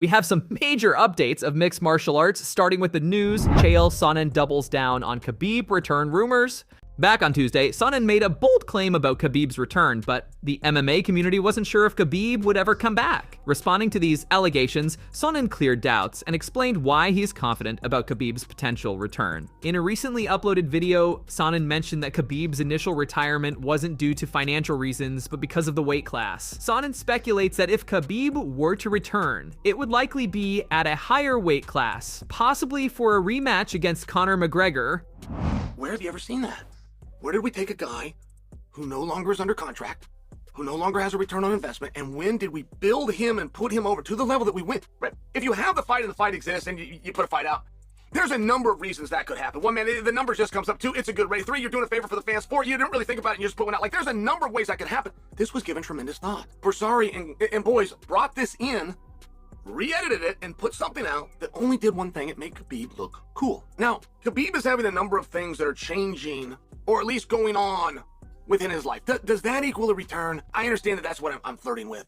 We have some major updates of mixed martial arts, starting with the news. Chael Sonnen doubles down on Khabib return rumors. Back on Tuesday, Sonnen made a bold claim about Khabib's return, but the MMA community wasn't sure if Khabib would ever come back. Responding to these allegations, Sonnen cleared doubts and explained why he's confident about Khabib's potential return. In a recently uploaded video, Sonnen mentioned that Khabib's initial retirement wasn't due to financial reasons, but because of the weight class. Sonnen speculates that if Khabib were to return, it would likely be at a higher weight class, possibly for a rematch against Conor McGregor. Where have you ever seen that? Where did we take a guy who no longer is under contract, who no longer has a return on investment, and when did we build him and put him over to the level that we went? Right? If you have the fight and the fight exists and you put a fight out, there's a number of reasons that could happen. One, man, the numbers just comes up. Two, it's a good race. Three, you're doing a favor for the fans. Four, you didn't really think about it and you just put one out. Like, there's a number of ways that could happen. This was given tremendous thought. Bersari and boys brought this in, re-edited it, and put something out that only did one thing. It made Khabib look cool. Now, Khabib is having a number of things that are changing, or at least going on within his life. Does that equal a return? I understand that that's what I'm flirting with,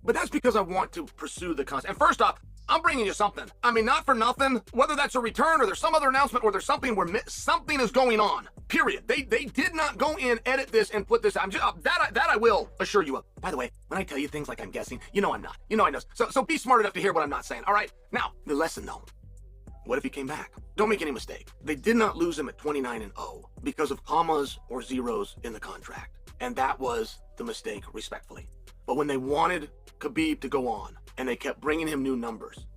but that's because I want to pursue the concept. And first off, I'm bringing you something. I mean, not for nothing, whether that's a return or there's some other announcement or there's something where something is going on, period. They did not go in, edit this, and put this out. That I will assure you of. By the way, when I tell you things like I'm guessing, you know I'm not. You know I know. So be smart enough to hear what I'm not saying, all right? Now, the lesson though. What if he came back? Don't make any mistake. They did not lose him at 29-0 because of commas or zeros in the contract. And that was the mistake, respectfully. But when they wanted Khabib to go on and they kept bringing him new numbers,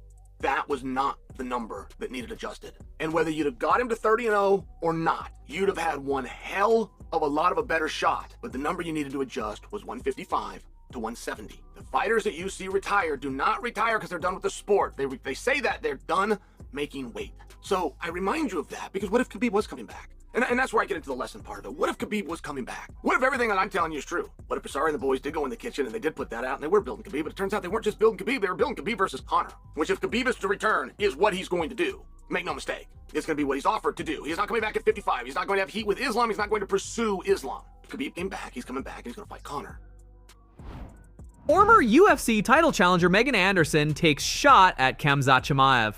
that was not the number that needed adjusted. And whether you'd have got him to 30-0 or not, you'd have had one hell of a lot of a better shot. But the number you needed to adjust was 155 to 170. The fighters that you see retire do not retire because they're done with the sport. They say that they're done making weight. So I remind you of that, because what if Khabib was coming back? And that's where I get into the lesson part of it. What if Khabib was coming back? What if everything that I'm telling you is true? What if Pereira and the boys did go in the kitchen and they did put that out and they were building Khabib, but it turns out they weren't just building Khabib, they were building Khabib versus Conor, which if Khabib is to return is what he's going to do. Make no mistake. It's going to be what he's offered to do. He's not coming back at 55. He's not going to have heat with Islam. He's not going to pursue Islam. Khabib came back. He's coming back and he's going to fight Conor. Former UFC title challenger Megan Anderson takes shot at Khamzat Chimaev.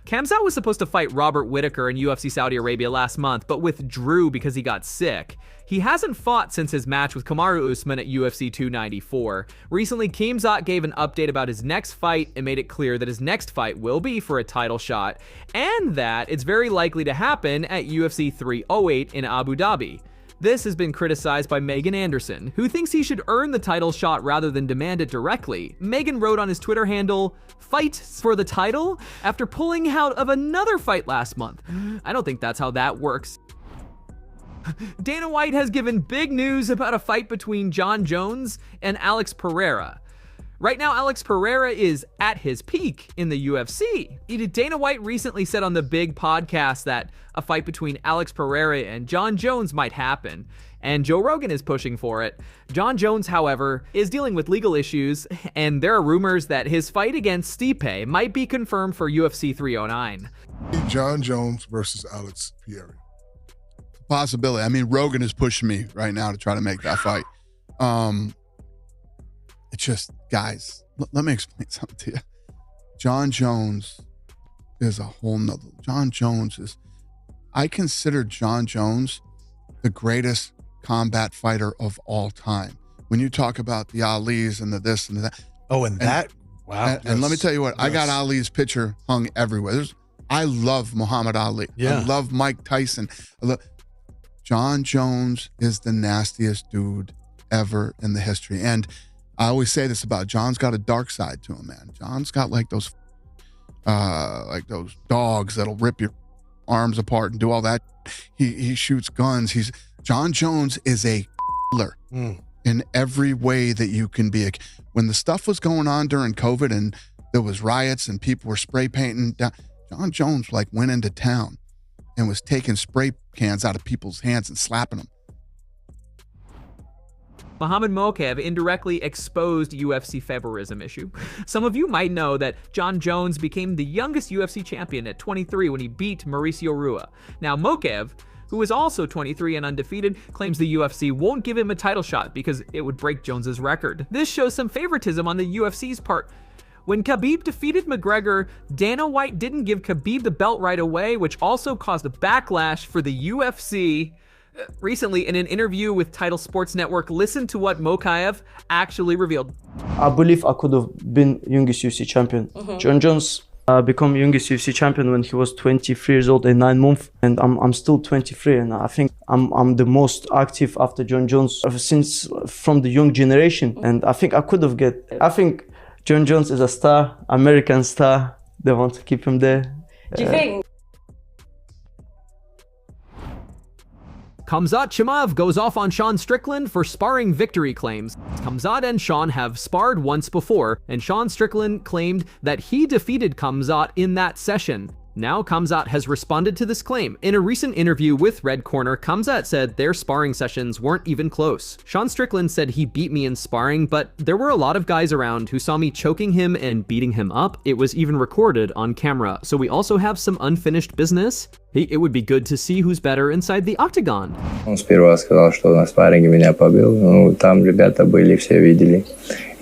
Khamzat was supposed to fight Robert Whittaker in UFC Saudi Arabia last month, but withdrew because he got sick. He hasn't fought since his match with Kamaru Usman at UFC 294. Recently, Khamzat gave an update about his next fight and made it clear that his next fight will be for a title shot, and that it's very likely to happen at UFC 308 in Abu Dhabi. This has been criticized by Megan Anderson, who thinks he should earn the title shot rather than demand it directly. Megan wrote on his Twitter handle, "Fight for the title?" after pulling out of another fight last month. I don't think that's how that works. Dana White has given big news about a fight between Jon Jones and Alex Pereira. Right now, Alex Pereira is at his peak in the UFC. Dana White recently said on the big podcast that a fight between Alex Pereira and Jon Jones might happen, and Joe Rogan is pushing for it. Jon Jones, however, is dealing with legal issues, and there are rumors that his fight against Stipe might be confirmed for UFC 309. Jon Jones versus Alex Pereira. Possibility. I mean, Rogan is pushing me right now to try to make that fight. It's just, guys, let me explain something to you. Jon Jones is a whole nother. I consider Jon Jones the greatest combat fighter of all time. When you talk about the Alis and the this and the that. Oh, and that, wow. And let me tell you what, I got Ali's picture hung everywhere. I love Muhammad Ali. Yeah. I love Mike Tyson. Jon Jones is the nastiest dude ever in the history. And I always say this about Jon's got a dark side to him, man. Jon's got like those dogs that'll rip your arms apart and do all that. He shoots guns. Jon Jones is a killer in every way that you can be. When the stuff was going on during COVID and there was riots and people were spray painting, Jon Jones like went into town and was taking spray cans out of people's hands and slapping them. Muhammad Mokaev indirectly exposed UFC favoritism issue. Some of you might know that Jon Jones became the youngest UFC champion at 23 when he beat Mauricio Rua. Now Mokaev, who is also 23 and undefeated, claims the UFC won't give him a title shot because it would break Jones's record. This shows some favoritism on the UFC's part. When Khabib defeated McGregor, Dana White didn't give Khabib the belt right away, which also caused a backlash for the UFC. Recently, in an interview with Title Sports Network, listen to what Mokaev actually revealed. I believe I could have been youngest UFC champion. John Jones became youngest UFC champion when he was 23 years old and 9 months, and I'm still 23, and I think I'm the most active after John Jones since from the young generation, and I think I could have I think John Jones is a star, American star. They want to keep him there. Do you think? Khamzat Chimaev goes off on Sean Strickland for sparring victory claims. Khamzat and Sean have sparred once before, and Sean Strickland claimed that he defeated Khamzat in that session. Now Khamzat has responded to this claim. In a recent interview with Red Corner, Khamzat said their sparring sessions weren't even close. Sean Strickland said he beat me in sparring, but there were a lot of guys around who saw me choking him and beating him up. It was even recorded on camera, so we also have some unfinished business. It would be good to see who's better inside the octagon. Он сперва сказал, что на спарринге меня побил. Ну, там ребята были, все видели.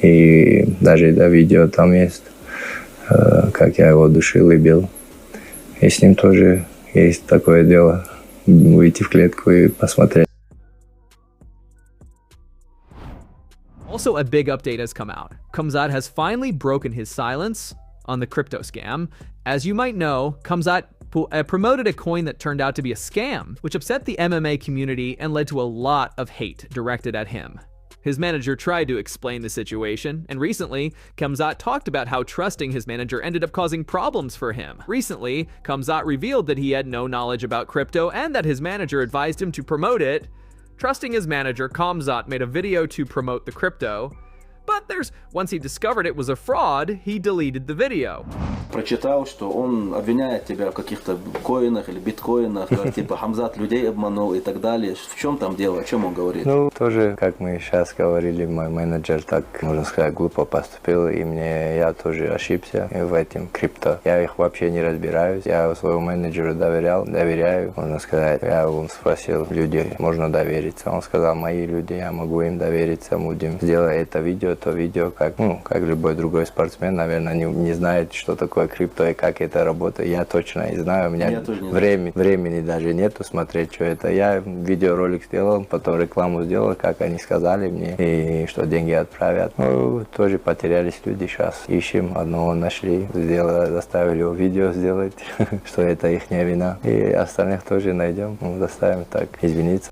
И даже видео там есть, как я его душил и бил. И с ним тоже есть такое дело, выйти в клетку и посмотреть. Also, a big update has come out. Khamzat has finally broken his silence on the crypto scam. As you might know, Khamzat promoted a coin that turned out to be a scam, which upset the MMA community and led to a lot of hate directed at him. His manager tried to explain the situation, and recently, Khamzat talked about how trusting his manager ended up causing problems for him. Recently, Khamzat revealed that he had no knowledge about crypto and that his manager advised him to promote it. Trusting his manager, Khamzat made a video to promote the crypto, but once he discovered it was a fraud, he deleted the video. Прочитал, что он обвиняет тебя в каких-то коинах или биткоинах, типа Хамзат людей обманул и так далее. В чем там дело? О чем он говорит? Ну, тоже, как мы сейчас говорили, мой менеджер так, можно сказать, глупо поступил, и я тоже ошибся в этом крипто. Я их вообще не разбираюсь. Я своему менеджеру доверяю. Можно сказать, я его спросил, люди, можно довериться? Он сказал, мои люди, я могу им довериться, будем сделать это видео, то видео, как любой другой спортсмен, наверное, не знает, что такое крипто и как это работает. Я точно не знаю, у меня времени даже нету смотреть, что это. Я видеоролик сделал, потом рекламу сделал, как они сказали мне, и что деньги отправят. Ну, тоже потерялись люди, сейчас ищем, одного нашли, заставили его видео сделать, что это их не вина. И остальных тоже найдем, заставим так извиниться.